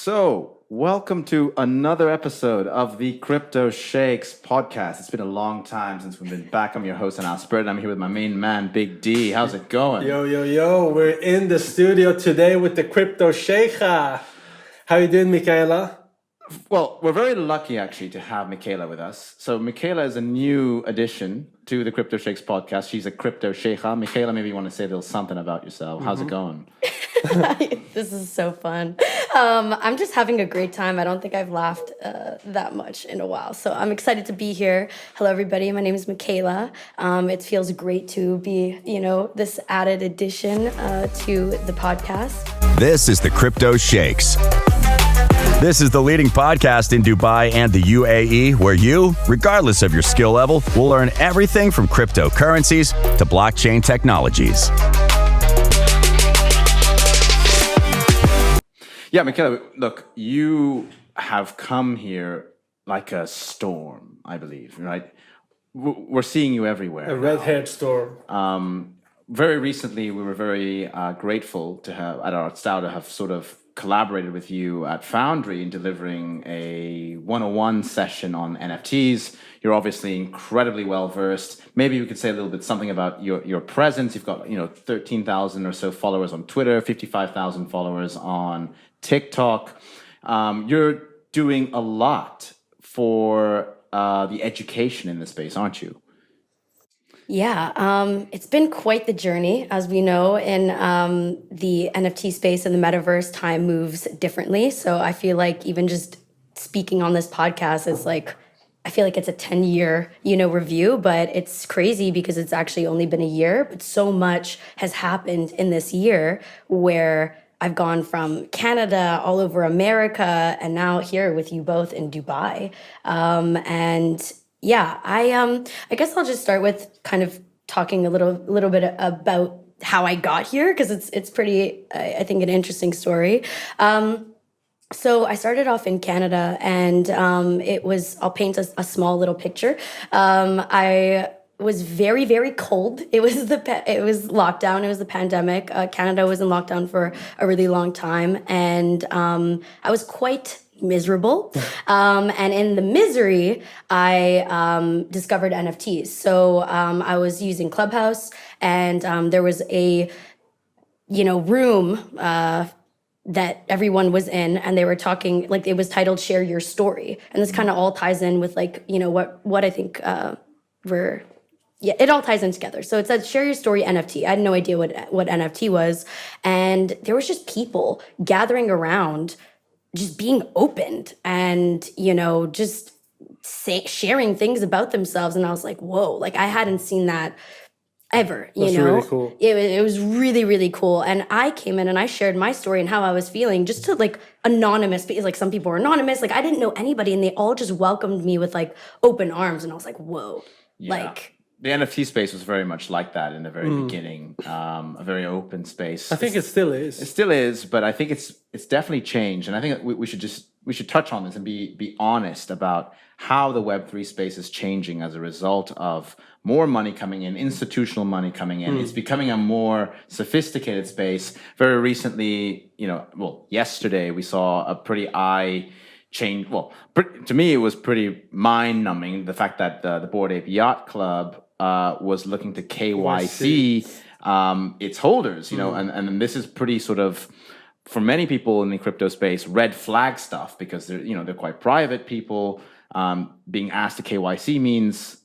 So, welcome to another episode of the Crypto Sheikhs Podcast. It's been a long time since we've been back. I'm your host, and Spirit. I'm here with my main man, Big D. How's it going? Yo. We're in the studio today with the Crypto Sheikhs. How you doing, Michaela? Well, we're very lucky, actually, to have Michaela with us. So, Michaela is a new addition to the Crypto Sheikhs Podcast. She's a Crypto Sheikha. Michaela, maybe you want to say a little something about yourself. How's it going? This is so fun. I'm just having a great time. I don't think I've laughed that much in a while. So I'm excited to be here. Hello, everybody. My name is Michaela. It feels great to be, this added addition to the podcast. This is the Crypto Sheikhs. This is the leading podcast in Dubai and the UAE, where you, regardless of your skill level, will learn everything from cryptocurrencies to blockchain technologies. Yeah, Michaela, look, you have come here like a storm, I believe, right? We're seeing you everywhere. A red-haired storm. Very recently, we were very grateful to have, at Arts DAO, to have sort of collaborated with you at Foundry in delivering a 101 session on NFTs. You're obviously incredibly well-versed. Maybe you could say a little bit something about your presence. You've got, 13,000 or so followers on Twitter, 55,000 followers on TikTok. You're doing a lot for the education in this space, aren't you? Yeah, it's been quite the journey. As we know, in the NFT space and the metaverse, time moves differently. So I feel like even just speaking on this podcast, it's like, I feel like it's a 10-year, review, but it's crazy because it's actually only been a year, but so much has happened in this year where I've gone from Canada, all over America, and now here with you both in Dubai. I guess I'll just start with kind of talking a little bit about how I got here, because it's pretty, I think, an interesting story. So I started off in Canada, and I'll paint a small little picture. I was very, very cold. It was lockdown. It was the pandemic. Canada was in lockdown for a really long time, and I was quite miserable. And in the misery, I discovered NFTs. So I was using Clubhouse, and there was a room that everyone was in, and they were talking, like, it was titled "Share Your Story," and this kind of all ties in with what I think it all ties in together. So it said "Share Your Story NFT." I had no idea what NFT was, and there was just people gathering around, just being opened, and just sharing things about themselves. And I was like, whoa, like I hadn't seen that ever. That's really cool. It was really, really cool. And I came in and I shared my story and how I was feeling, just to anonymous, because like some people were anonymous, like I didn't know anybody, and they all just welcomed me with open arms. And I was like, whoa. Yeah. The NFT space was very much like that in the very beginning, a very open space. I think it still is. It still is, but I think it's definitely changed. And I think we should touch on this and be honest about how the Web3 space is changing as a result of more money coming in, institutional money coming in. It's becoming a more sophisticated space. Very recently, yesterday we saw a pretty change. Well, to me, it was pretty mind-numbing, the fact that the Bored Ape Yacht Club was looking to KYC its holders, and this is pretty sort of, for many people in the crypto space, red flag stuff, because they're quite private people. Being asked to KYC means,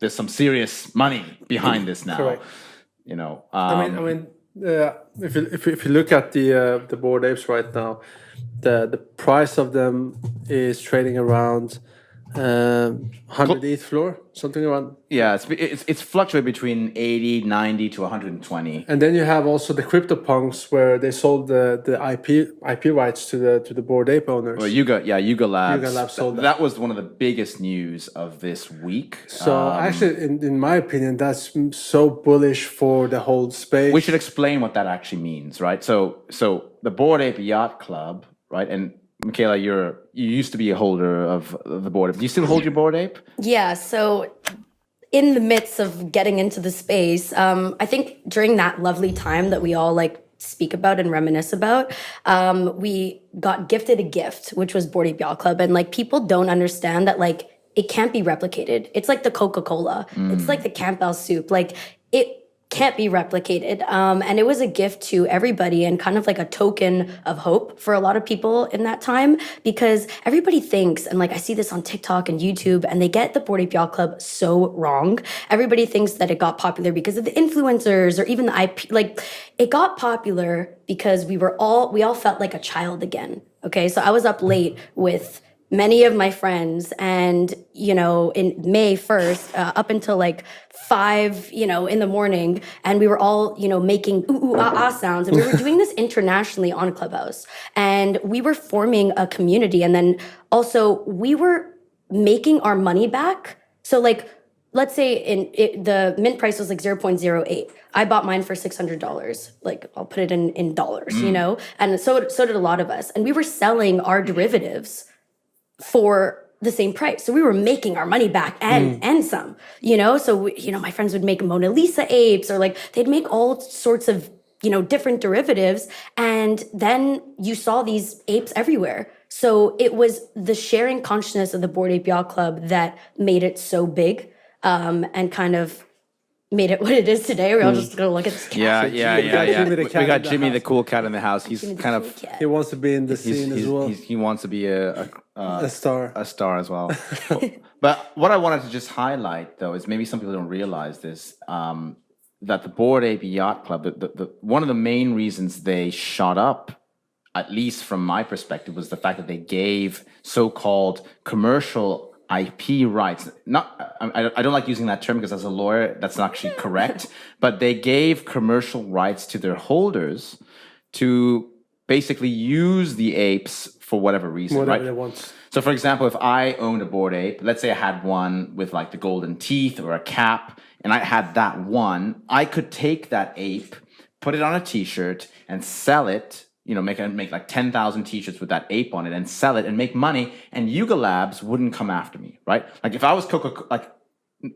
there's some serious money behind this now. Correct. If you look at the Bored Apes right now, the price of them is trading around 100 ETH floor, something around. Yeah, it's fluctuated between 80, 90 to 120. And then you have also the CryptoPunks, where they sold the IP rights to the Bored Ape owners. Well, Yuga Labs. Yuga Labs sold that was one of the biggest news of this week. So actually, in my opinion, that's so bullish for the whole space. We should explain what that actually means, right? So the Bored Ape Yacht Club, right? And Michaela, you used to be a holder of the Bored Ape. Do you still hold your Bored Ape? Yeah, so in the midst of getting into the space, I think during that lovely time that we all speak about and reminisce about. We got gifted a gift, which was Bored Ape Yacht Club. And like people don't understand that like it can't be replicated. It's like the Coca-Cola. It's like the Campbell soup. Like it can't be replicated. And it was a gift to everybody and kind of like a token of hope for a lot of people in that time, because everybody thinks, and like I see this on TikTok and YouTube, and they get the Bored Ape Yacht Club so wrong. Everybody thinks that it got popular because of the influencers or even the IP. Like it got popular because we all felt like a child again. Okay. So I was up late with many of my friends, and in May 1st up until like 5 in the morning, and we were all making ooh ooh ah ah sounds, and we were doing this internationally on Clubhouse, and we were forming a community, and then also we were making our money back. So like let's say the mint price was like 0.08. I bought mine for $600. Like I'll put it in dollars, and so did a lot of us, and we were selling our derivatives for the same price. So we were making our money back and some, so my friends would make Mona Lisa apes, or like they'd make all sorts of, different derivatives. And then you saw these apes everywhere. So it was the sharing consciousness of the Bored Ape Yacht Club that made it so big, and kind of made it what it is today. We're all just gonna look at this cat. Yeah. Jimmy the We cat got in the Jimmy the house. cool cat in the house. He's Jimmy the kind cool of cat. He wants to be in the scene as well. he wants to be a star. a star as well. But what I wanted to just highlight, though, is maybe some people don't realize this, that the Bored Ape Yacht Club, the one of the main reasons they shot up, at least from my perspective, was the fact that they gave so-called commercial IP rights. I don't like using that term because as a lawyer, that's not actually correct. But they gave commercial rights to their holders to basically use the apes for whatever reason, Whatever right? they want. So, for example, if I owned a Bored Ape, let's say I had one with like the golden teeth or a cap, and I had that one, I could take that ape, put it on a T-shirt, and sell it. Make like 10,000 T-shirts with that ape on it and sell it and make money, and Yuga Labs wouldn't come after me, right? Like if I was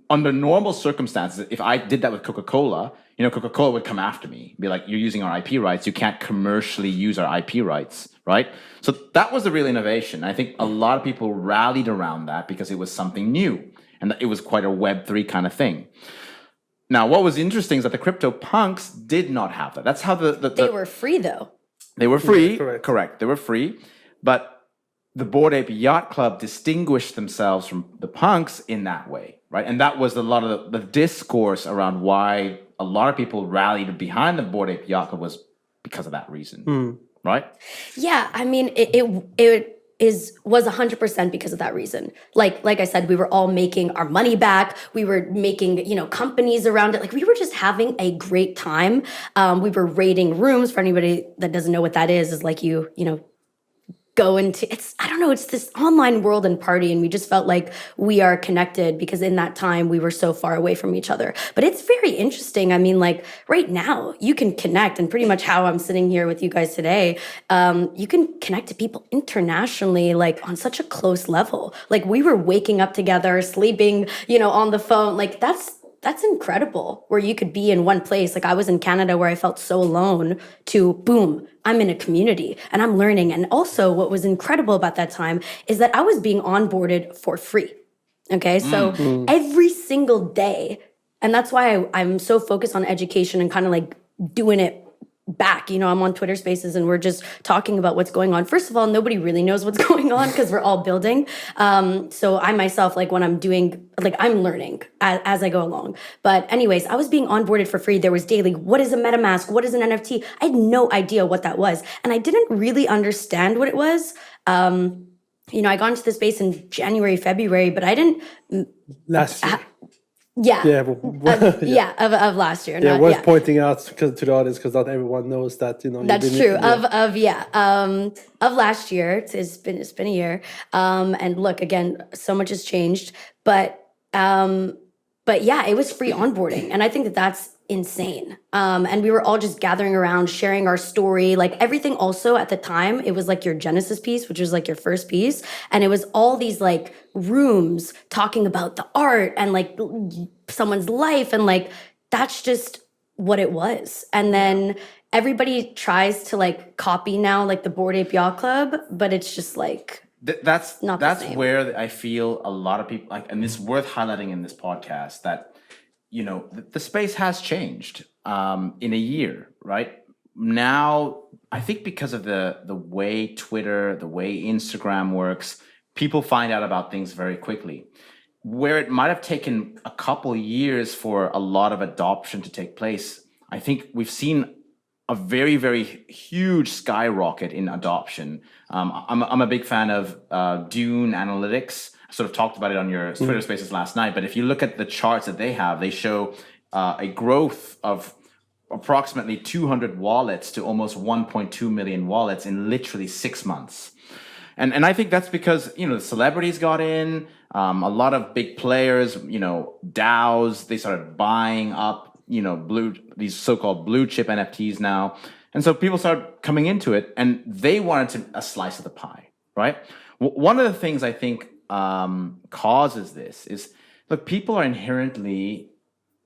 under normal circumstances, if I did that with Coca-Cola, Coca-Cola would come after me, be like, you're using our IP rights, you can't commercially use our IP rights, right? So that was the real innovation. I think a lot of people rallied around that because it was something new, and it was quite a Web3 kind of thing. Now, what was interesting is that the crypto punks did not have that. That's how They were free though. They were free, Yeah, correct. They were free, but the Bored Ape Yacht Club distinguished themselves from the punks in that way, right? And that was a lot of the discourse around why a lot of people rallied behind the Bored Ape Yacht Club was because of that reason, right? Yeah, I mean, it was 100% because of that reason. Like I said, we were all making our money back. We were making, companies around it. Like we were just having a great time. We were raiding rooms. For anybody that doesn't know what that is like you go into, it's this online world and party, and we just felt like we are connected because in that time we were so far away from each other. But it's very interesting. I mean, like right now you can connect, and pretty much how I'm sitting here with you guys today, you can connect to people internationally, like on such a close level. Like we were waking up together, sleeping, on the phone. Like that's incredible, where you could be in one place. Like I was in Canada where I felt so alone, to boom, I'm in a community and I'm learning. And also what was incredible about that time is that I was being onboarded for free. Okay. So every single day, and that's why I'm so focused on education and kind of like doing it back. I'm on Twitter Spaces and we're just talking about what's going on. First of all, nobody really knows what's going on because we're all building. So I myself, like when I'm doing, like I'm learning as I go along. But anyways, I was being onboarded for free. There was daily, what is a MetaMask? What is an NFT? I had no idea what that was. And I didn't really understand what it was. I got into the space in January, February, but I didn't. Last year. Yeah. Yeah. Of last year. Yeah, worth pointing out to the audience because not everyone knows that, That's true. Of last year. It's been a year. And look, again, so much has changed. But yeah, it was free onboarding. And I think that that's insane. And we were all just gathering around, sharing our story, like everything. Also at the time, it was like your Genesis piece, which was like your first piece. And it was all these like rooms talking about the art and like someone's life. And like, that's just what it was. And then everybody tries to like copy now, like the Bored Ape Yacht Club, but it's just like That's not the same. where I feel a lot of people like, and it's worth highlighting in this podcast that, you know, the space has changed in a year, right? Now, I think because of the way Twitter, the way Instagram works, people find out about things very quickly. Where it might have taken a couple years for a lot of adoption to take place, I think we've seen a very, very huge skyrocket in adoption. I'm a big fan of Dune Analytics. I sort of talked about it on your Twitter Spaces last night, but if you look at the charts that they have, they show a growth of approximately 200 wallets to almost 1.2 million wallets in literally 6 months. And I think that's because, you know, the celebrities got in, a lot of big players, you know, DAOs, they started buying up, you know, these so-called blue chip NFTs now. And so people started coming into it and they wanted a slice of the pie, right? One of the things I think causes this is, look, people are inherently,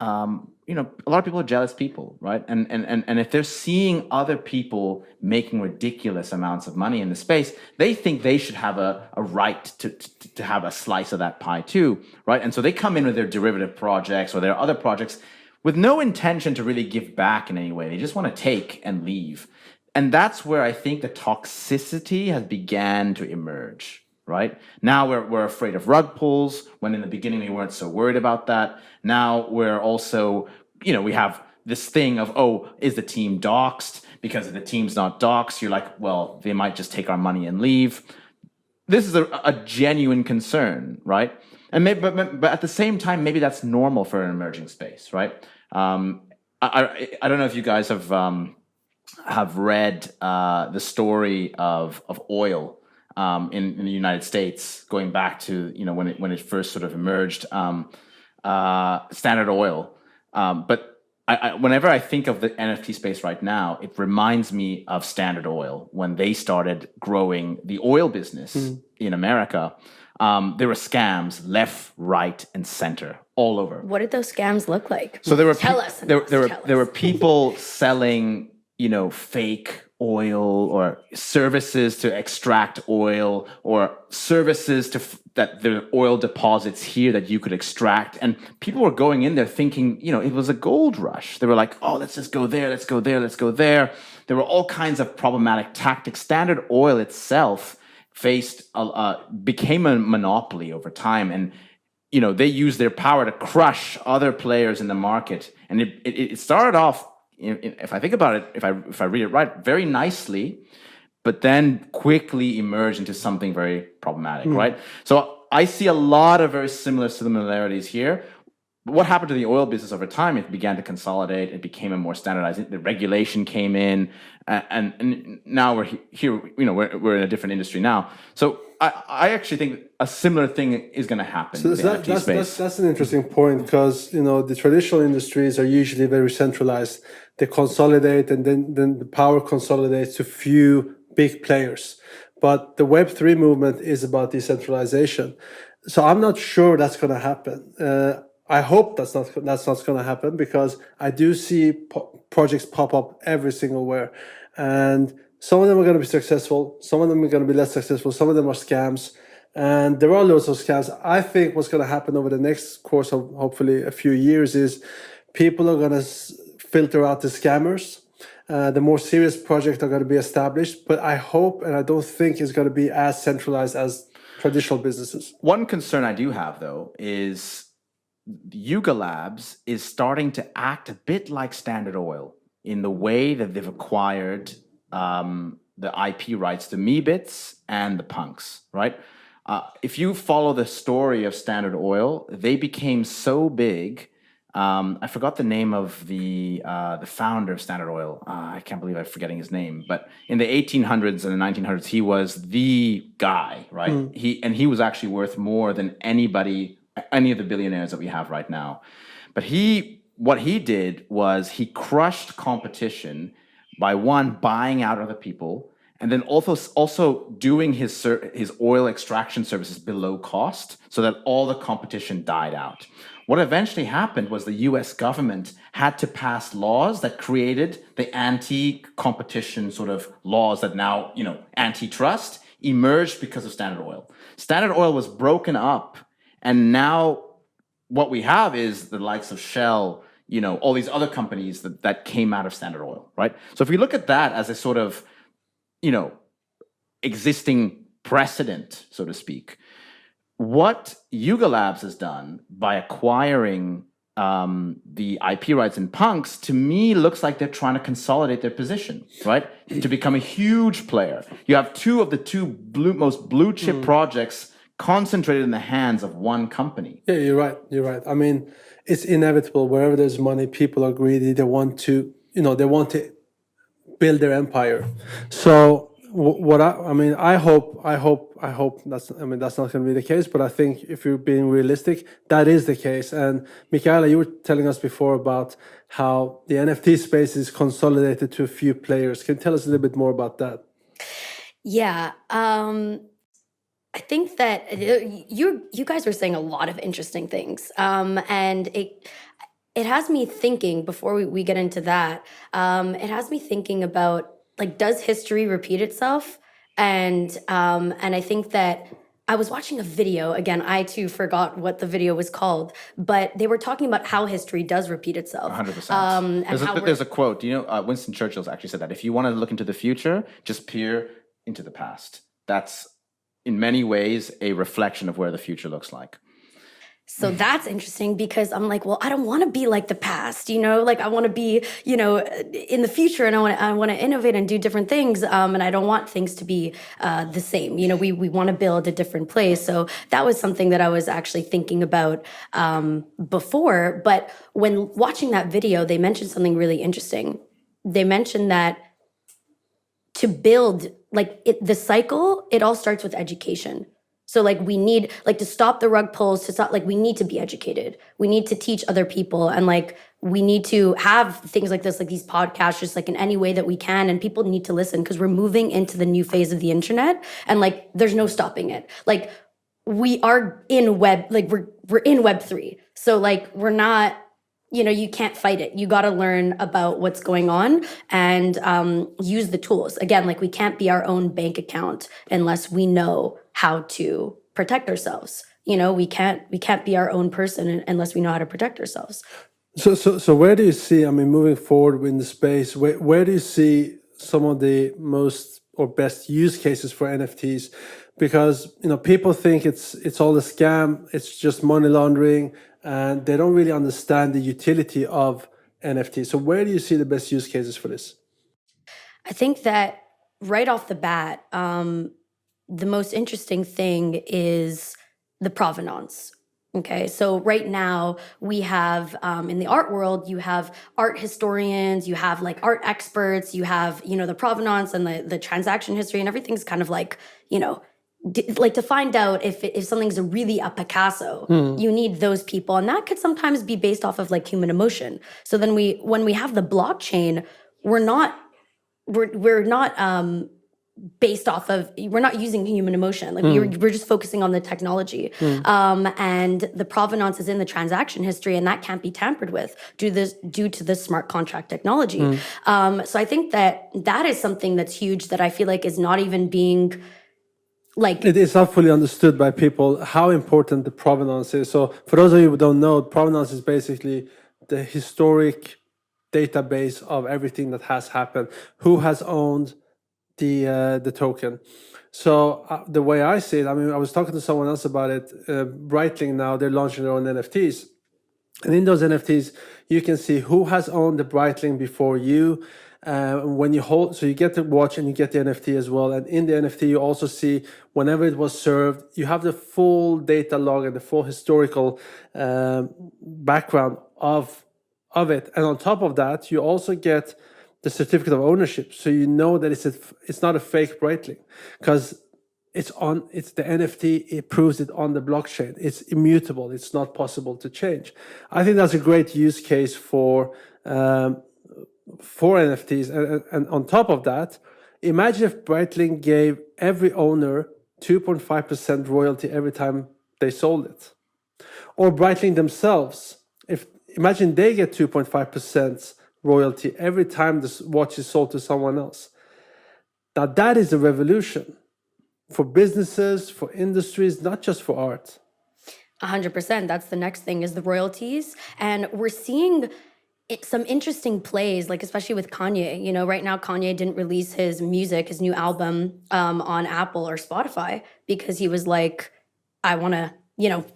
you know, a lot of people are jealous people, right? And if they're seeing other people making ridiculous amounts of money in the space, they think they should have a right to have a slice of that pie too, right? And so they come in with their derivative projects or their other projects with no intention to really give back in any way. They just want to take and leave. And that's where I think the toxicity has began to emerge, right? Now we're afraid of rug pulls, when in the beginning we weren't so worried about that. Now we're also, you know, we have this thing of, oh, is the team doxxed? Because if the team's not doxxed, you're like, well, they might just take our money and leave. This is a genuine concern, right? And maybe, but at the same time, maybe that's normal for an emerging space, right? I don't know if you guys have read the story of oil in the United States, going back to, you know, when it first sort of emerged, Standard Oil. But whenever I think of the NFT space right now, it reminds me of Standard Oil when they started growing the oil business in America. There were scams left, right, and center all over. What did those scams look like? So there were Tell us. There were people selling, you know, fake oil or services to extract oil or services that there are oil deposits here that you could extract. And people were going in there thinking, you know, it was a gold rush. They were like, oh, let's just go there, let's go there, let's go there. There were all kinds of problematic tactics. Standard Oil itself became a monopoly over time. And, you know, they used their power to crush other players in the market. And it started off, if I think about it, if I read it right, very nicely, but then quickly emerged into something very problematic, right? So I see a lot of very similar similarities here. What happened to the oil business over time? It began to consolidate. It became a more standardized. The regulation came in, and now we're here. You know, we're in a different industry now. So I actually think a similar thing is going to happen. So in the NFT space. that's an interesting point, because, you know, the traditional industries are usually very centralized. They consolidate, and then the power consolidates to few big players. But the Web3 movement is about decentralization. So I'm not sure that's going to happen. I hope that's not going to happen, because I do see projects pop up every single where, and some of them are going to be successful, some of them are going to be less successful, some of them are scams, and there are loads of scams. I think what's going to happen over the next course of hopefully a few years is people are going to filter out the scammers. The more serious projects are going to be established, but I hope and I don't think it's going to be as centralized as traditional businesses. One concern I do have, though, is Yuga Labs is starting to act a bit like Standard Oil in the way that they've acquired the IP rights to Meebits and the Punks, right? If you follow the story of Standard Oil, they became so big. I forgot the name of the founder of Standard Oil. I can't believe I'm forgetting his name. But in the 1800s and the 1900s, he was the guy, right? He was actually worth more than any of the billionaires that we have right now. But what he did was he crushed competition by buying out other people, and then also doing his oil extraction services below cost, so that all the competition died out. What eventually happened was the US government had to pass laws that created the anti-competition sort of laws that now, antitrust emerged because of Standard Oil. Standard Oil was broken up, and now what we have is the likes of Shell, all these other companies that came out of Standard Oil, right? So if we look at that as a sort of, existing precedent, so to speak, what Yuga Labs has done by acquiring the IP rights in Punks, to me, looks like they're trying to consolidate their position, right? To become a huge player. You have two of the most blue chip projects concentrated in the hands of one company. Yeah, you're right. You're right. I mean, it's inevitable. Wherever there's money, people are greedy. They want to, they want to build their empire. So I hope that's not going to be the case, but I think if you're being realistic, that is the case. And Michaela, you were telling us before about how the NFT space is consolidated to a few players. Can you tell us a little bit more about that? Yeah. I think that you guys were saying a lot of interesting things. And it has me thinking, before we get into that, it has me thinking about, like, does history repeat itself? And I think that I was watching a video, again, I too forgot what the video was called, but they were talking about how history does repeat itself. 100%. There's a quote, Winston Churchill's actually said that if you want to look into the future, just peer into the past. That's in many ways a reflection of where the future looks like. So that's interesting, because I'm like, well, I don't want to be like the past, like I want to be, in the future, and I want to innovate and do different things. And I don't want things to be the same. We want to build a different place. So that was something that I was actually thinking about before. But when watching that video, they mentioned something really interesting. They mentioned that to build the cycle, it all starts with education. So we need to stop the rug pulls, we need to be educated. We need to teach other people, and we need to have things like this, like these podcasts, just in any way that we can. And people need to listen, because we're moving into the new phase of the internet, and there's no stopping it. We are in web, we're in Web3. So we're not, you can't fight it. You got to learn about what's going on and use the tools. Again, we can't be our own bank account unless we know how to protect ourselves. We can't be our own person unless we know how to protect ourselves. So where do you see, moving forward in the space, where do you see some of the most or best use cases for NFTs? Because, people think it's all a scam, it's just money laundering, and they don't really understand the utility of NFTs. So where do you see the best use cases for this? I think that right off the bat, the most interesting thing is the provenance. Okay, so right now we have in the art world, you have art historians, you have art experts, you have the provenance and the transaction history, and everything's kind of to find out if something's really a Picasso, you need those people, and that could sometimes be based off of human emotion. So then when we have the blockchain, we're not based off of, we're not using human emotion. We're just focusing on the technology. And the provenance is in the transaction history, and that can't be tampered with due to the smart contract technology. So I think that is something that's huge, that I feel is not even being it is not fully understood by people how important the provenance is. So for those of you who don't know, provenance is basically the historic database of everything that has happened, who has owned the token. So the way I see it, I was talking to someone else about it. Breitling now, they're launching their own NFTs. And in those NFTs, you can see who has owned the Breitling before you. When you hold, so you get the watch and you get the NFT as well. And in the NFT, you also see whenever it was served, you have the full data log and the full historical background of it. And on top of that, you also get the certificate of ownership. So you know that it's not a fake Breitling, because it's the NFT, it proves it on the blockchain. It's immutable. It's not possible to change. I think that's a great use case for NFTs. And on top of that, imagine if Breitling gave every owner 2.5% royalty every time they sold it. Or Breitling themselves, imagine they get 2.5% royalty every time this watch is sold to someone else. Now that is a revolution for businesses, for industries, not just for art. 100%. That's the next thing, is the royalties. And we're seeing some interesting plays, like especially with Kanye. You know, right now Kanye didn't release his music, his new album on Apple or Spotify, because he was like, I want to,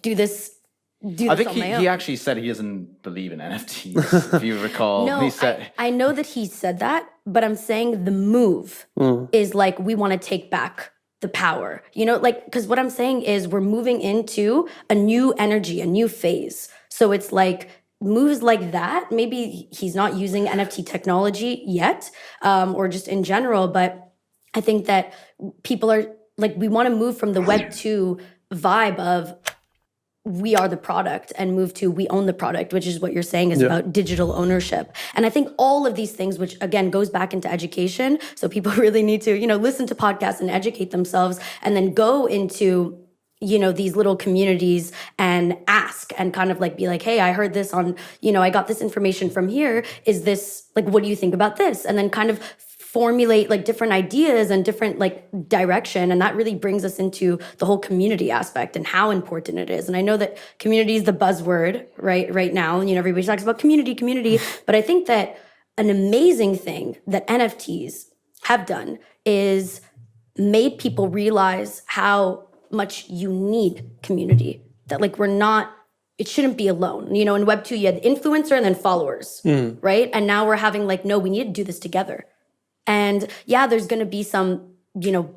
do this. I think he actually said he doesn't believe in NFTs, if you recall. No, he said, I know that he said that, but I'm saying the move is like, we want to take back the power, because what I'm saying is we're moving into a new energy, a new phase. So it's like moves like that. Maybe he's not using NFT technology yet, or just in general, but I think that people are like, we want to move from the Web 2 vibe of we are the product and move to we own the product, which is what you're saying is about digital ownership. And I think all of these things, which again goes back into education. So people really need to, listen to podcasts and educate themselves, and then go into, these little communities and ask and kind of like be like, hey, I heard this on, I got this information from here. Is this like, what do you think about this? And then kind of formulate like different ideas and different like direction. And that really brings us into the whole community aspect and how important it is. And I know that community is the buzzword right now. Everybody talks about community, but I think that an amazing thing that NFTs have done is made people realize how much you need community, that like it shouldn't be alone. In Web 2, you had influencer and then followers, right? And now we're having like, no, we need to do this together. And yeah, there's going to be some,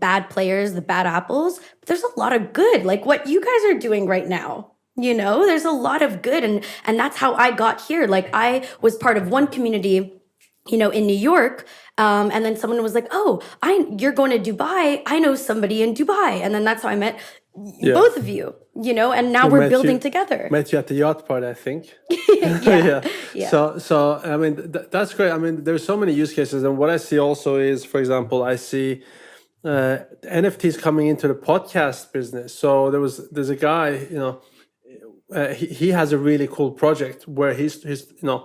bad players, the bad apples, but there's a lot of good, like what you guys are doing right now. There's a lot of good. And that's how I got here. Like I was part of one community, in New York. And then someone was like, oh, you're going to Dubai. I know somebody in Dubai. And then that's how I met both of you, and now we're building together. Met you at the yacht party, I think. Yeah. So I mean, that's great. I mean, there's so many use cases. And what I see also is, for example, I see NFTs coming into the podcast business. So there's a guy, he has a really cool project where he's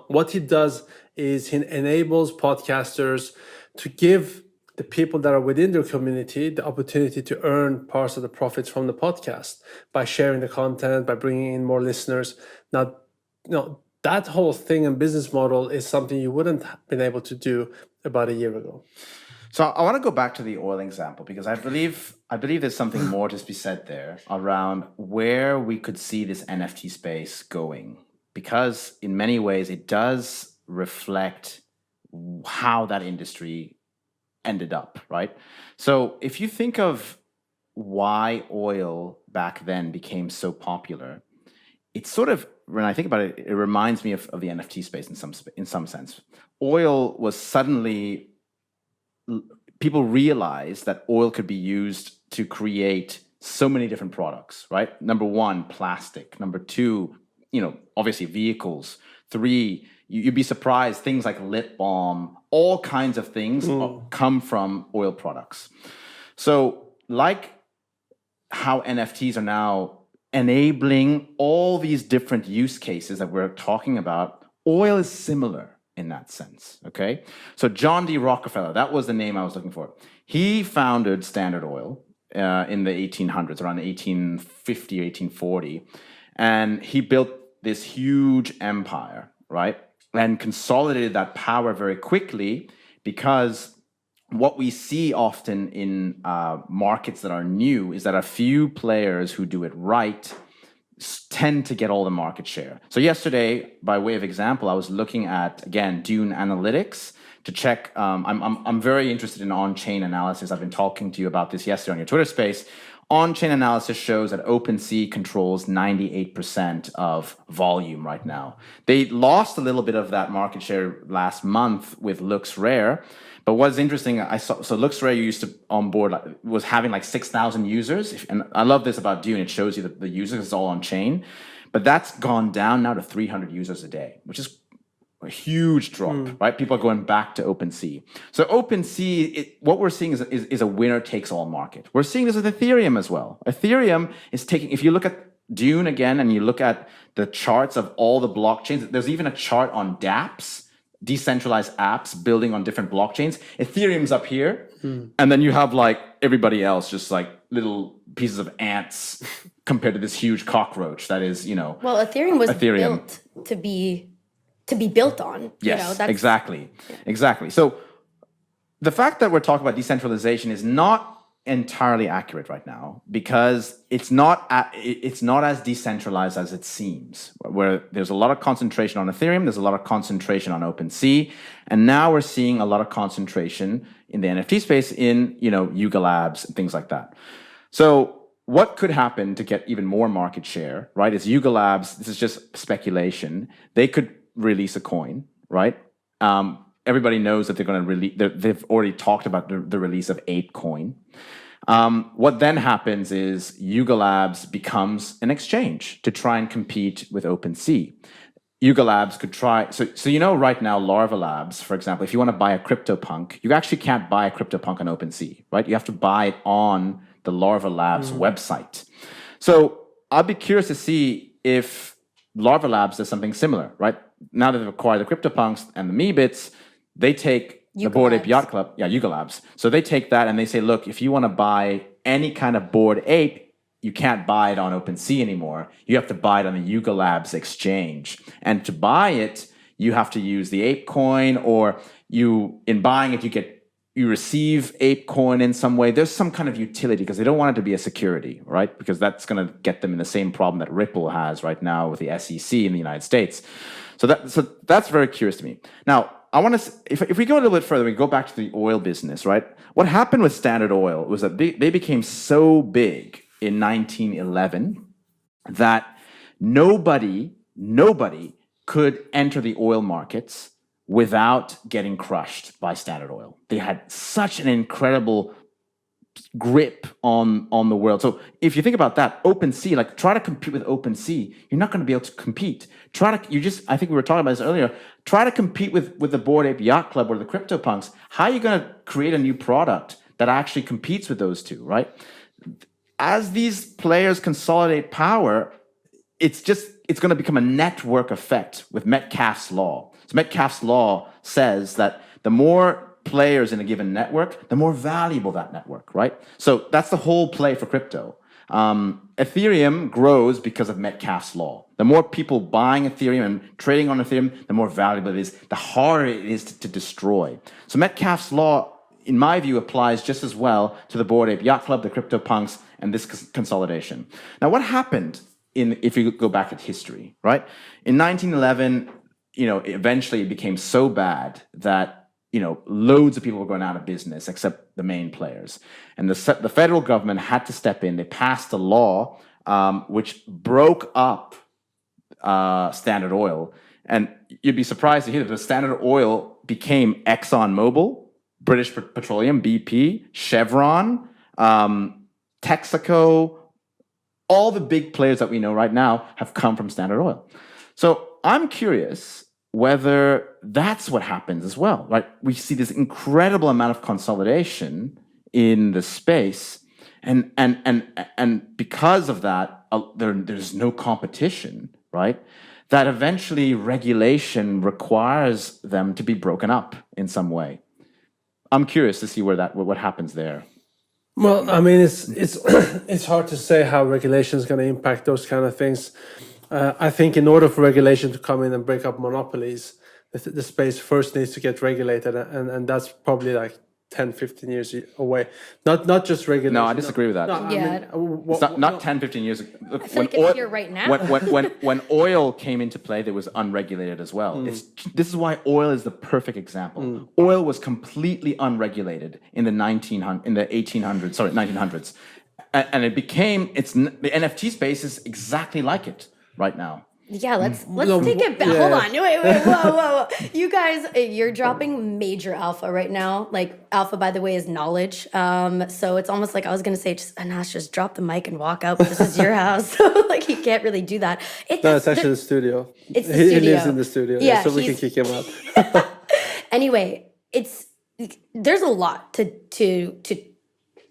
what he does is he enables podcasters to give the people that are within their community the opportunity to earn parts of the profits from the podcast by sharing the content, by bringing in more listeners. Now, that whole thing and business model is something you wouldn't have been able to do about a year ago. So I want to go back to the oil example, because I believe there's something more to be said there around where we could see this NFT space going, because in many ways it does reflect how that industry ended up, right? So if you think of why oil back then became so popular, it's sort of, when I think about it, it reminds me of the NFT space in some sense. Oil was suddenly, people realized that oil could be used to create so many different products, right? Number one, plastic. Number two, obviously vehicles. Three, you'd be surprised, things like lip balm, all kinds of things come from oil products. So like how NFTs are now enabling all these different use cases that we're talking about, oil is similar in that sense, okay? So John D. Rockefeller, that was the name I was looking for. He founded Standard Oil in the 1800s, around 1850, 1840. And he built this huge empire, right? And consolidated that power very quickly, because what we see often in markets that are new is that a few players who do it right tend to get all the market share. So yesterday, by way of example, I was looking at, again, Dune Analytics to check. I'm very interested in on-chain analysis. I've been talking to you about this yesterday on your Twitter space. On-chain analysis shows that OpenSea controls 98% of volume right now. They lost a little bit of that market share last month with LooksRare. But what's interesting, I saw, so LooksRare used to onboard, was having like 6,000 users. And I love this about Dune. It shows you that the users is all on chain. But that's gone down now to 300 users a day, which is a huge drop, right? People are going back to OpenSea. So OpenSea, what we're seeing is a winner-takes-all market. We're seeing this with Ethereum as well. Ethereum is taking, if you look at Dune again and you look at the charts of all the blockchains, there's even a chart on dApps, decentralized apps building on different blockchains. Ethereum's up here, and then you have like everybody else, just like little pieces of ants compared to this huge cockroach that is, Well, Ethereum was Ethereum. built to be built on. Yes, exactly. So the fact that we're talking about decentralization is not entirely accurate right now because it's not as decentralized as it seems. Where there's a lot of concentration on Ethereum, there's a lot of concentration on OpenSea, and now we're seeing a lot of concentration in the NFT space in Yuga Labs and things like that. So what could happen to get even more market share, right? Is Yuga Labs, this is just speculation, they could release a coin, right? Everybody knows that they're going to release, they've already talked about the release of Ape Coin. What then happens is Yuga Labs becomes an exchange to try and compete with OpenSea. Yuga Labs could try, so right now, Larva Labs, for example, if you want to buy a CryptoPunk, you actually can't buy a CryptoPunk on OpenSea, right? You have to buy it on the Larva Labs website. So I'd be curious to see if Larva Labs does something similar, right? Now that they've acquired the CryptoPunks and the Meebits, they take the Bored Ape Yacht Club, Yuga Labs. So they take that and they say, look, if you want to buy any kind of Bored Ape, you can't buy it on OpenSea anymore. You have to buy it on the Yuga Labs exchange. And to buy it, you have to use the Ape Coin, or in buying it, you receive Ape Coin in some way. There's some kind of utility because they don't want it to be a security, right? Because that's going to get them in the same problem that Ripple has right now with the SEC in the United States. So that's very curious to me. Now, I want to, if we go a little bit further, we go back to the oil business, right? What happened with Standard Oil was that they became so big in 1911 that nobody could enter the oil markets without getting crushed by Standard Oil. They had such an incredible grip on the world. So if you think about that, OpenSea, like try to compete with OpenSea, you're not going to be able to compete. I think we were talking about this earlier, try to compete with the Bored Ape Yacht Club or the CryptoPunks. How are you going to create a new product that actually competes with those two, right? As these players consolidate power, it's going to become a network effect with Metcalfe's law. So Metcalfe's law says that the more players in a given network, the more valuable that network, right? So that's the whole play for crypto. Ethereum grows because of Metcalfe's law. The more people buying Ethereum and trading on Ethereum, the more valuable it is, the harder it is to destroy. So Metcalfe's law, in my view, applies just as well to the Bored Ape Yacht Club, the CryptoPunks, and this consolidation. Now, what happened if you go back at history, right? In 1911, eventually it became so bad that loads of people were going out of business except the main players. And the federal government had to step in. They passed a law which broke up Standard Oil. And you'd be surprised to hear that the Standard Oil became ExxonMobil, British Petroleum, BP, Chevron, Texaco. All the big players that we know right now have come from Standard Oil. So I'm curious whether that's what happens as well, right? We see this incredible amount of consolidation in the space, and because of that, there's no competition, right? That eventually regulation requires them to be broken up in some way. I'm curious to see what happens there. Well, I mean, it's hard to say how regulation is going to impact those kind of things. I think in order for regulation to come in and break up monopolies, the space first needs to get regulated, and that's probably like 10, 15 years away. Not just regulation. No, I disagree with that. No, Yeah. It's not 10, 15 years ago. Look, I feel like it's here right now. When oil came into play, it was unregulated as well. This is why oil is the perfect example. Oil was completely unregulated in the 1900s. And it became, the NFT space is exactly like it right now. Yeah, let's take it back. Hold on. Wait. Whoa. You guys, you're dropping major alpha right now. Like, alpha, by the way, is knowledge. So it's almost like I was going to say, Danosch, just drop the mic and walk out. This is your house. So, like, you can't really do that. It's actually the studio. It's the studio. He lives in the studio. Yeah, so we can kick him out. Anyway, there's a lot to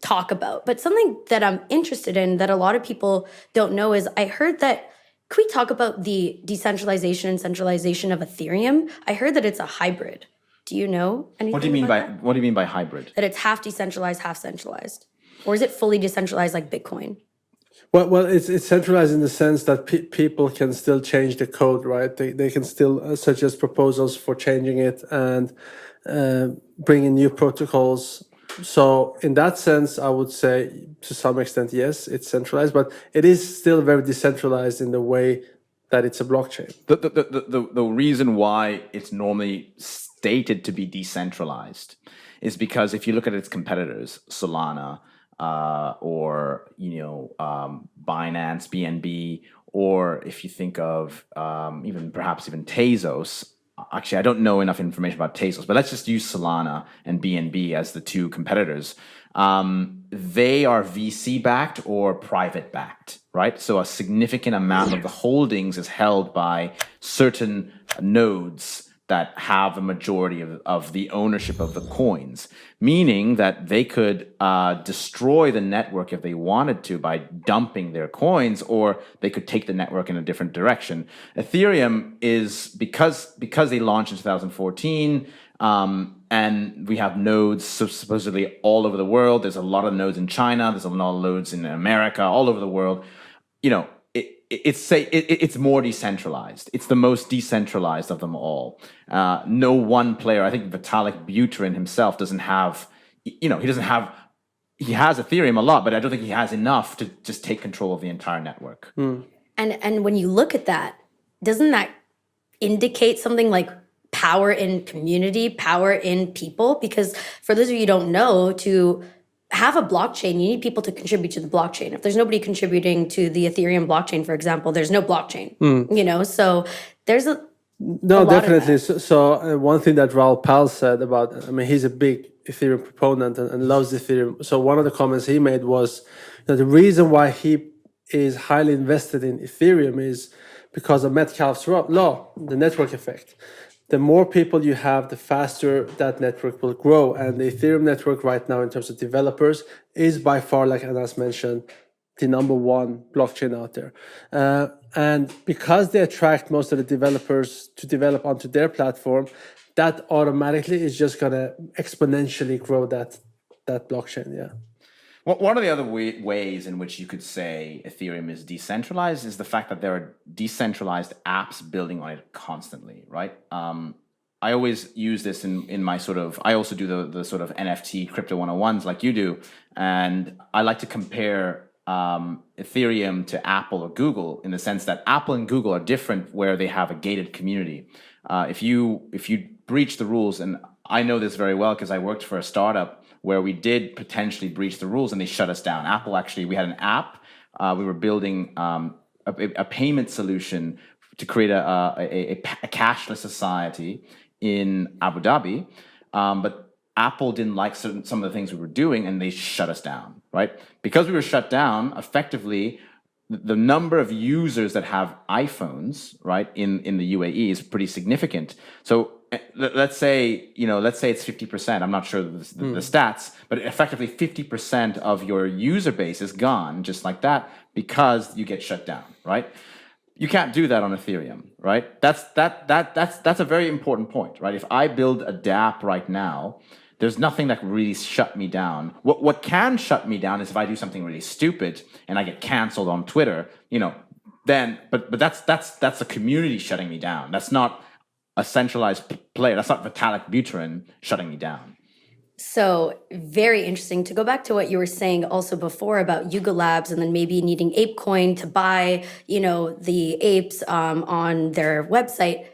talk about. But something that I'm interested in that a lot of people don't know is I heard that, can we talk about the decentralization and centralization of Ethereum? I heard that it's a hybrid. Do you know anything What do you mean by hybrid? that it's half decentralized, half centralized? Or is it fully decentralized like Bitcoin? Well, it's centralized in the sense that people can still change the code, right? They can still suggest proposals for changing it and bring in new protocols. So in that sense, I would say to some extent, yes, it's centralized, but it is still very decentralized in the way that it's a blockchain. The reason why it's normally stated to be decentralized is because if you look at its competitors, Solana, or Binance, BNB, or if you think of even Tezos. Actually, I don't know enough information about Tezos, but let's just use Solana and BNB as the two competitors. They are VC backed or private backed, right? So a significant amount of the holdings is held by certain nodes that have a majority of the ownership of the coins, meaning that they could destroy the network if they wanted to by dumping their coins, or they could take the network in a different direction. Ethereum is, because they launched in 2014, and we have nodes supposedly all over the world. There's a lot of nodes in China. There's a lot of nodes in America, all over the world. It's more decentralized. It's the most decentralized of them all. No one player, I think Vitalik Buterin himself doesn't have, he has Ethereum a lot, but I don't think he has enough to just take control of the entire network. And when you look at that, doesn't that indicate something like power in community, power in people? Because for those of you who don't know, to have a blockchain, you need people to contribute to the blockchain. If there's nobody contributing to the Ethereum blockchain, for example, there's no blockchain. So there's definitely. So one thing that Raoul Pal said about, he's a big Ethereum proponent and loves Ethereum. So one of the comments he made was that the reason why he is highly invested in Ethereum is because of Metcalfe's law, the network effect. The more people you have, the faster that network will grow. And the Ethereum network right now, in terms of developers, is by far, like Anas mentioned, the number one blockchain out there. And because they attract most of the developers to develop onto their platform, that automatically is just going to exponentially grow that blockchain, yeah. Well, one of the other ways in which you could say Ethereum is decentralized is the fact that there are decentralized apps building on it constantly, right? I always use this in my I also do the sort of NFT crypto 101s like you do. And I like to compare Ethereum to Apple or Google in the sense that Apple and Google are different where they have a gated community. If you breach the rules, and I know this very well because I worked for a startup where we did potentially breach the rules and they shut us down. Apple, actually, we had an app. We were building a payment solution to create a cashless society in Abu Dhabi. But Apple didn't like some of the things we were doing and they shut us down, right? Because we were shut down, effectively, the number of users that have iPhones, right, in the UAE is pretty significant. So let's say it's 50%. I'm not sure the stats, but effectively 50% of your user base is gone just like that because you get shut down, right? You can't do that on Ethereum, right? That's a very important point, right? If I build a dApp right now, there's nothing that can really shut me down. What can shut me down is if I do something really stupid and I get canceled on Twitter, then but that's a community shutting me down. That's not a centralized player. That's not Vitalik Buterin shutting me down. So very interesting. To go back to what you were saying also before about Yuga Labs and then maybe needing ApeCoin to buy, the apes on their website.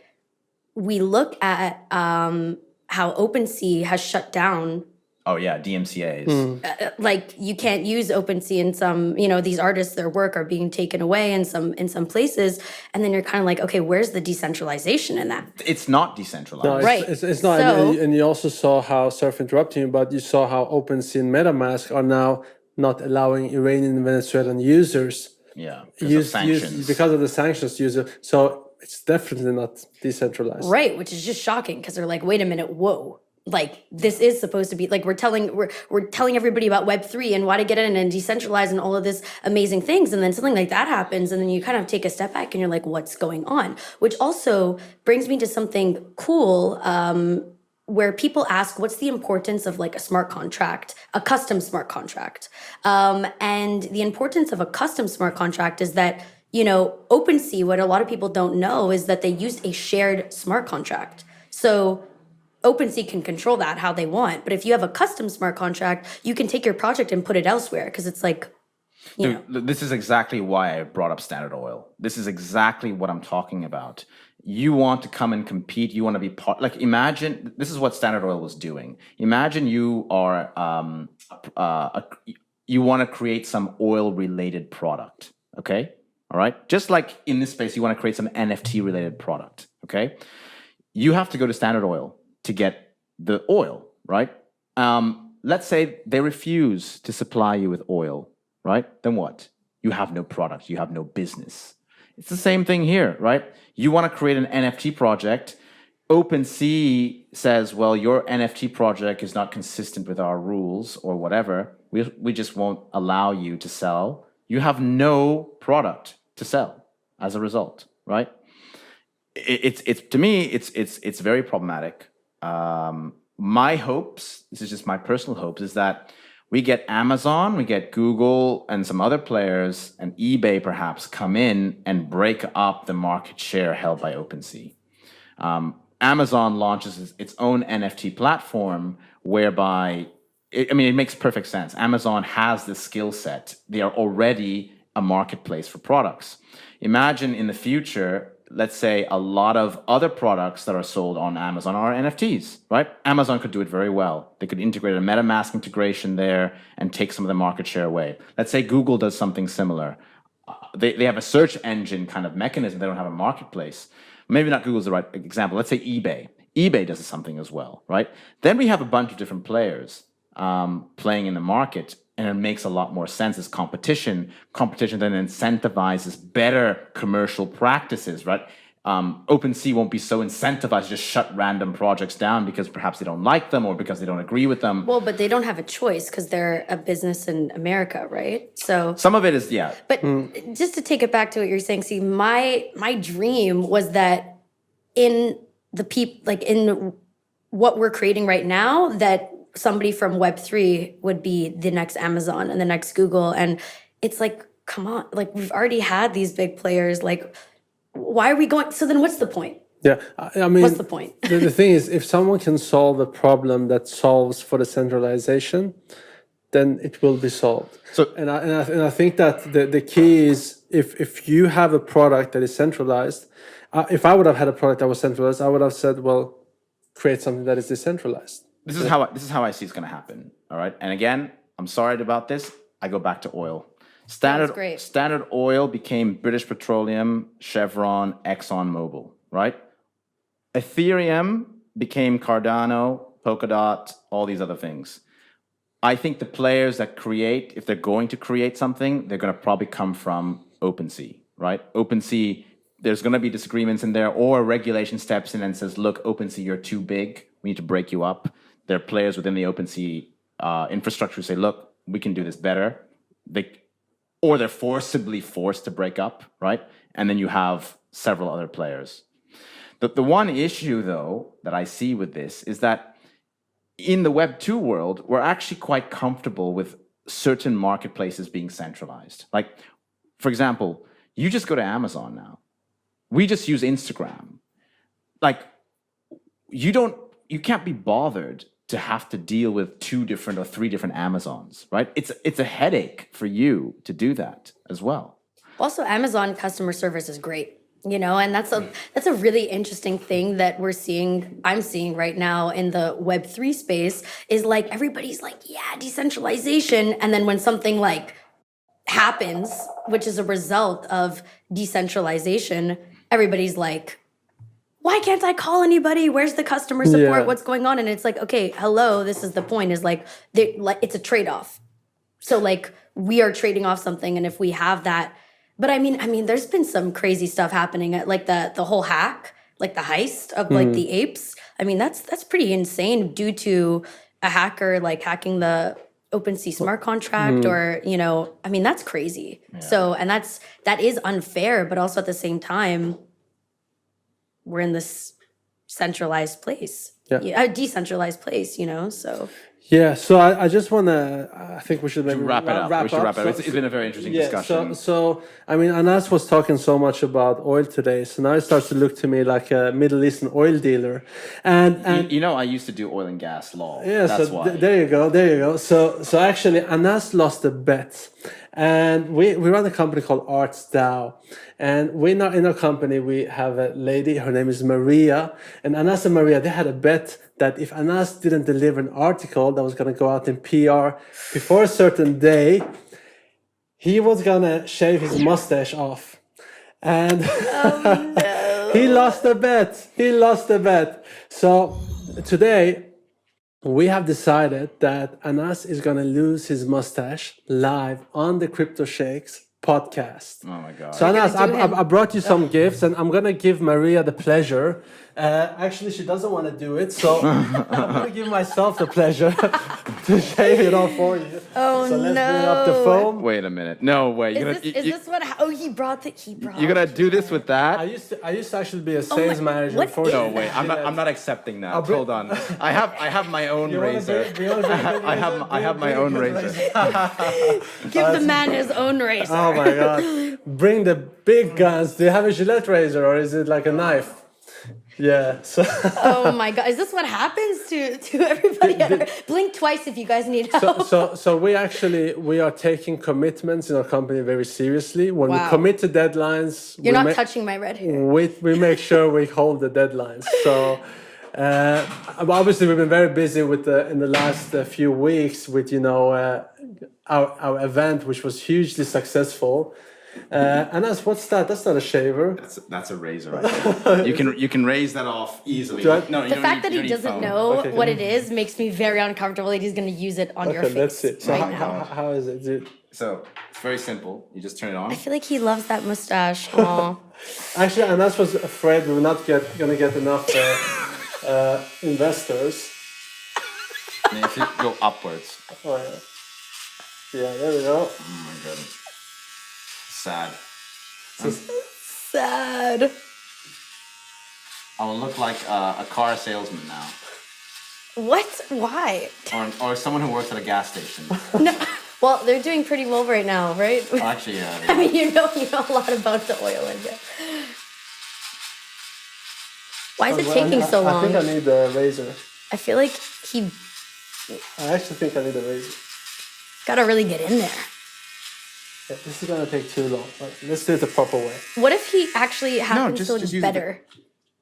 We look at how OpenSea has shut down. Oh yeah, DMCAs. Like you can't use OpenSea in some, these artists, their work are being taken away in some places, and then you're kind of like, okay, where's the decentralization in that? It's not decentralized. No, right. It's not. So, and you also saw how, sorry for interrupting you, but you saw how OpenSea and MetaMask are now not allowing Iranian and Venezuelan users. Yeah, because of the sanctions. So it's definitely not decentralized. Right, which is just shocking because they're like, wait a minute, whoa. like this is supposed to be like we're telling everybody about Web3 and why to get in and decentralize and all of this amazing things, and then something like that happens, and then you kind of take a step back and you're like, what's going on? Which also brings me to something cool, where people ask, what's the importance of like a smart contract, a custom smart contract? And the importance of a custom smart contract is that, you know, OpenSea, what a lot of people don't know is that they used a shared smart contract. So OpenSea can control that how they want. But if you have a custom smart contract, you can take your project and put it elsewhere, because it's like, you know. This is exactly why I brought up Standard Oil. This is exactly what I'm talking about. You want to come and compete. You want to be part. Like, imagine this is what Standard Oil was doing. Imagine you are you want to create some oil-related product. Okay, all right. Just like in this space, you want to create some NFT-related product. Okay, you have to go to Standard Oil to get the oil, right? Let's say they refuse to supply you with oil, right? Then what? You have no product. You have no business. It's the same thing here, right? You want to create an NFT project. OpenSea says, well, your NFT project is not consistent with our rules or whatever. We just won't allow you to sell. You have no product to sell as a result, right? It's to me, it's very problematic. My hopes, this is just my personal hopes, is that we get Amazon, we get Google and some other players, and eBay perhaps come in and break up the market share held by OpenSea. Amazon launches its own NFT platform whereby, it makes perfect sense. Amazon has the skill set. They are already a marketplace for products. Imagine in the future, let's say a lot of other products that are sold on Amazon are NFTs, right? Amazon could do it very well. They could integrate a MetaMask integration there and take some of the market share away. Let's say Google does something similar. They have a search engine kind of mechanism. They don't have a marketplace. Maybe not Google's the right example. Let's say eBay. eBay does something as well, right? Then we have a bunch of different players playing in the market, and it makes a lot more sense as competition. Competition then incentivizes better commercial practices, right? OpenSea won't be so incentivized to just shut random projects down because perhaps they don't like them or because they don't agree with them. Well, but they don't have a choice because they're a business in America, right? So some of it is, yeah. But just to take it back to what you're saying, see, my dream was that in in what we're creating right now, that somebody from Web3 would be the next Amazon and the next Google. And it's like, come on, like we've already had these big players. Like, why are we going? So then what's the point? Yeah, I mean, what's the point? The thing is, if someone can solve a problem that solves for the centralization, then it will be solved. So, and I think that the key is if you have a product that is centralized, if I would have had a product that was centralized, I would have said, well, create something that is decentralized. This is how I see it's going to happen. All right. And again, I'm sorry about this. I go back to oil. Standard Oil became British Petroleum, Chevron, ExxonMobil, right? Ethereum became Cardano, Polkadot, all these other things. I think the players that create, if they're going to create something, they're going to probably come from OpenSea, right? OpenSea, there's going to be disagreements in there, or regulation steps in and says, look, OpenSea, you're too big. We need to break you up. There are players within the OpenSea infrastructure who say, look, we can do this better. Or they're forced to break up, right? And then you have several other players. The one issue, though, that I see with this is that in the Web 2 world, we're actually quite comfortable with certain marketplaces being centralized. Like, for example, you just go to Amazon now. We just use Instagram. Like, you can't be bothered to have to deal with 2 different or 3 different Amazons, right? It's a headache for you to do that as well. Also, Amazon customer service is great, and that's a really interesting thing that I'm seeing right now in the Web3 space is like everybody's like, yeah, decentralization, and then when something like happens, which is a result of decentralization, everybody's like, why can't I call anybody? Where's the customer support? Yeah. What's going on? And it's like, okay, hello, this is the point, is like it's a trade-off. So like we are trading off something, and if we have that, but I mean, there's been some crazy stuff happening at like the whole hack, like the heist of like the apes. I mean, that's pretty insane due to a hacker like hacking the OpenSea smart contract or, I mean, that's crazy. Yeah. So, and that is unfair, but also at the same time, we're in this centralized place, a decentralized place, so. Yeah, so I just want to, I think we should maybe wrap it up. We should wrap it up. It's been a very interesting discussion. So, I mean, Anas was talking so much about oil today, so now it starts to look to me like a Middle Eastern oil dealer. And I used to do oil and gas law. Yeah, that's why. There you go. So actually, Anas lost a bet. And we run a company called Arts DAO. And in our company, we have a lady, her name is Maria. And Anas and Maria, they had a bet that if Anas didn't deliver an article that was going to go out in PR before a certain day, he was going to shave his mustache off. And he lost the bet. So today, we have decided that Anas is going to lose his mustache live on the Crypto Sheikhs podcast. Oh my God. So Anas, I brought you some gifts and I'm going to give Maria the pleasure. Actually, she doesn't want to do it. So I'm going to give myself the pleasure to shave it off for you. Oh, so let's bring up the phone. Wait a minute. No way. Is this what? Oh, he brought. You're gonna do this with that? I used to actually be a sales manager for. No way. I'm not accepting that. Hold on. I have my own razor. I have my own razor. Give the man his own razor. Oh my God! Bring the big guns. Do you have a Gillette razor or is it like a knife? Yeah. So. Oh my God! Is this what happens to everybody? Blink twice if you guys need help. So we are taking commitments in our company very seriously. When we commit to deadlines, you're not touching my red hair. We make sure we hold the deadlines. So. Obviously, we've been very busy in the last few weeks with our event, which was hugely successful. And what's that? That's not a shaver. That's a razor. Right you can raise that off easily. The fact that he doesn't know what it is makes me very uncomfortable that he's going to use it on your face. That's it. So how is it, dude? So it's very simple. You just turn it on. I feel like he loves that mustache. Aww. Actually, Anas was afraid we were not going to get enough investors. And if you go upwards. Oh yeah. Yeah, there we go. Oh my God. Sad. Sad. I will look like a car salesman now. What? Why? Or someone who works at a gas station. No. Well, they're doing pretty well right now, right? Oh, actually, yeah. I mean, you know a lot about the oil industry. Why is it taking so long? I think I need a razor. I feel like I actually think I need a razor. Gotta really get in there. Yeah, this is gonna take too long. Let's do it the proper way. What if he actually happens to look better?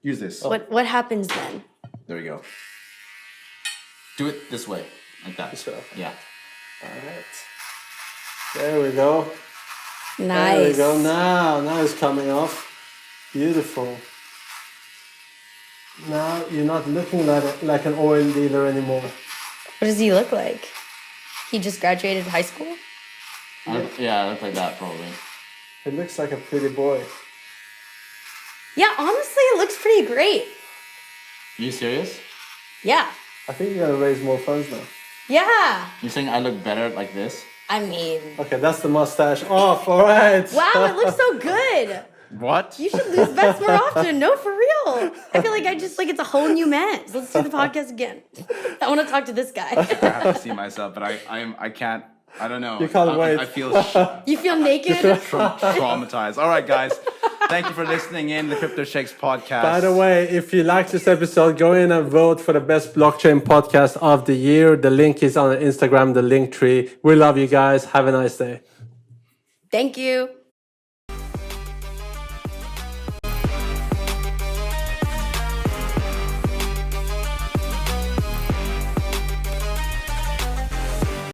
Use this. What happens then? There we go. Do it this way, like that. This way. Yeah. All right. There we go. Nice. There we go. Now it's coming off. Beautiful. Now you're not looking like an oil dealer anymore. What does he look like? He just graduated high school? Yeah, I look like that probably. It looks like a pretty boy. Yeah, honestly, it looks pretty great. Are you serious? Yeah. I think you're gonna raise more funds now. Yeah. You're saying I look better like this? I mean... Okay, that's the mustache off, all right. Wow, it looks so good. What? You should lose bets more often. No, for real. I feel like it's a whole new man. So let's do the podcast again. I want to talk to this guy. I have to see myself, but I can't. I don't know. You can't wait. I feel You feel naked? traumatized. All right, guys. Thank you for listening in the Crypto Sheikhs Podcast. By the way, if you like this episode, go in and vote for the best blockchain podcast of the year. The link is on Instagram, the link tree. We love you guys. Have a nice day. Thank you.